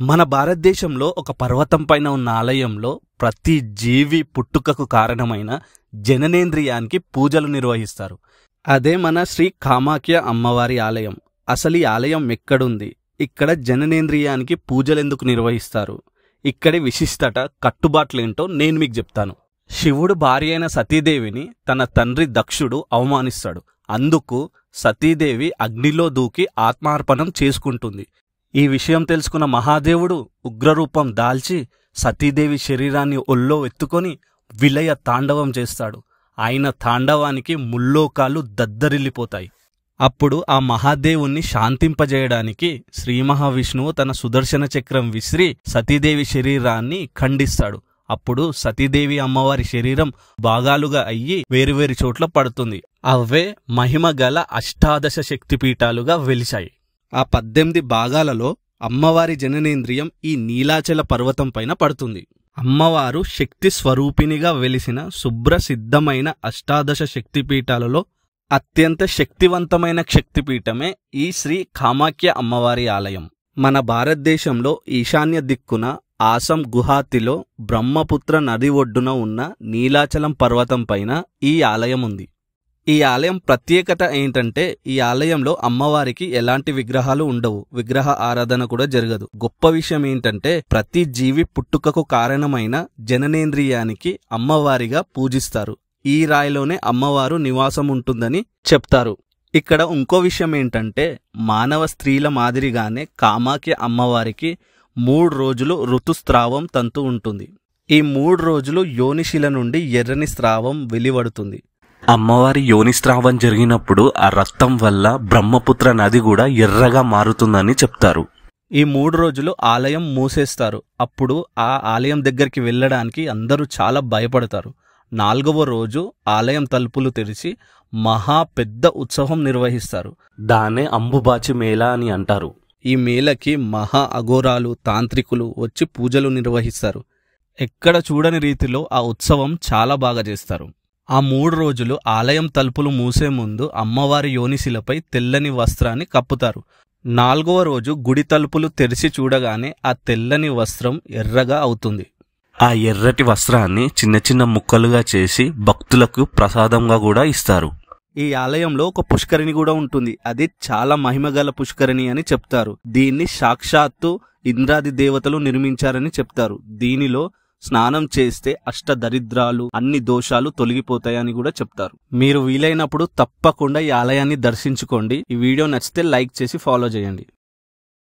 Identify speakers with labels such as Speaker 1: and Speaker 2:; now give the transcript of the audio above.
Speaker 1: మన భారతదేశంలో ఒక పర్వతం పైన ఉన్న ఆలయంలో ప్రతి జీవి పుట్టుకకు కారణమైన జననేంద్రియానికి పూజలు నిర్వహిస్తారు. అదే మన శ్రీ కామాఖ్య అమ్మవారి ఆలయం. అసలు ఈ ఆలయం ఎక్కడుంది, ఇక్కడ జననేంద్రియానికి పూజలెందుకు నిర్వహిస్తారు, ఇక్కడి విశిష్టత కట్టుబాట్లేంటో నేను మీకు చెప్తాను. శివుడు భార్య అయిన సతీదేవిని తన తండ్రి దక్షుడు అవమానిస్తాడు. అందుకు సతీదేవి అగ్నిలో దూకి ఆత్మార్పణం చేసుకుంటుంది. ఈ విషయం తెలుసుకున్న మహాదేవుడు ఉగ్రరూపం దాల్చి సతీదేవి శరీరాన్ని ఒళ్ళో ఎత్తుకొని విలయ తాండవం చేస్తాడు. ఆయన తాండవానికి ముల్లోకాలు దద్దరిల్లిపోతాయి. అప్పుడు ఆ మహాదేవుణ్ణి శాంతింపజేయడానికి శ్రీ మహావిష్ణువు తన సుదర్శన చక్రం విసిరి సతీదేవి శరీరాన్ని ఖండిస్తాడు. అప్పుడు సతీదేవి అమ్మవారి శరీరం భాగాలుగా అయ్యి వేరువేరు చోట్ల పడుతుంది. అవే మహిమగల అష్టాదశ శక్తిపీఠాలుగా వెలిశాయి. ఆ 18 భాగాలలో అమ్మవారి జననేంద్రియం ఈ నీలాచల పర్వతం పైన పడుతుంది. అమ్మవారు శక్తి స్వరూపిణిగా వెలిసిన శుభ్రసిద్ధమైన అష్టాదశ శక్తిపీఠాలలో అత్యంత శక్తివంతమైన శక్తిపీఠమే ఈ శ్రీ కామాఖ్య అమ్మవారి ఆలయం. మన భారతదేశంలో ఈశాన్య దిక్కున ఆసం గుహాతిలో బ్రహ్మపుత్ర నది ఒడ్డున ఉన్న నీలాచలం పర్వతం పైన ఈ ఆలయం ఉంది. ఈ ఆలయం ప్రత్యేకత ఏంటంటే ఈ ఆలయంలో అమ్మవారికి ఎలాంటి విగ్రహాలు ఉండవు, విగ్రహ ఆరాధన కూడా జరగదు. గొప్ప విషయం ఏంటంటే ప్రతి జీవి పుట్టుకకు కారణమైన జననేంద్రియానికి అమ్మవారిగా పూజిస్తారు. ఈ రాయిలోనే అమ్మవారు నివాసం ఉంటుందని చెప్తారు. ఇక్కడ ఇంకో విషయం ఏంటంటే మానవ స్త్రీల మాదిరిగానే కామాఖ్య అమ్మవారికి 3 రోజులు ఋతుస్రావం తంతు ఉంటుంది. ఈ 3 రోజులు యోనిశిల నుండి ఎర్రని స్రావం వెలువడుతుంది. అమ్మవారి యోనిస్రావం జరిగినప్పుడు ఆ రక్తం వల్ల బ్రహ్మపుత్ర నది కూడా ఎర్రగా మారుతుందని చెప్తారు. ఈ 3 రోజులు ఆలయం మూసేస్తారు. అప్పుడు ఆ ఆలయం దగ్గరికి వెళ్ళడానికి అందరూ చాలా భయపడతారు. 4వ రోజు ఆలయం తలుపులు తెరిచి మహా పెద్ద ఉత్సవం నిర్వహిస్తారు. దాన్నే అంబుబాచి మేళా అని అంటారు. ఈ మేళకి మహా అఘోరాలు, తాంత్రికులు వచ్చి పూజలు నిర్వహిస్తారు. ఎక్కడ చూడని రీతిలో ఆ ఉత్సవం చాలా బాగా చేస్తారు. ఆ 3 రోజులు ఆలయం తలుపులు మూసే ముందు అమ్మవారి యోనిశిలపై తెల్లని వస్త్రాన్ని కప్పుతారు. 4వ రోజు గుడి తలుపులు తెరిచి చూడగానే ఆ తెల్లని వస్త్రం ఎర్రగా అవుతుంది. ఆ ఎర్రటి వస్త్రాన్ని చిన్న చిన్న ముక్కలుగా చేసి భక్తులకు ప్రసాదంగా కూడా ఇస్తారు. ఈ ఆలయంలో ఒక పుష్కరిణి కూడా ఉంటుంది. అది చాలా మహిమగల పుష్కరిణి అని చెప్తారు. దీన్ని సాక్షాత్తు ఇంద్రాది దేవతలు నిర్మించారని చెప్తారు. దీనిలో స్నానం చేస్తే అష్టదరిద్రాలు, అన్ని దోషాలు తొలగిపోతాయని కూడా చెప్తారు. మీరు వీలైనప్పుడు తప్పకుండా ఈ ఆలయాన్ని దర్శించుకోండి. ఈ వీడియో నచ్చితే లైక్ చేసి ఫాలో చేయండి.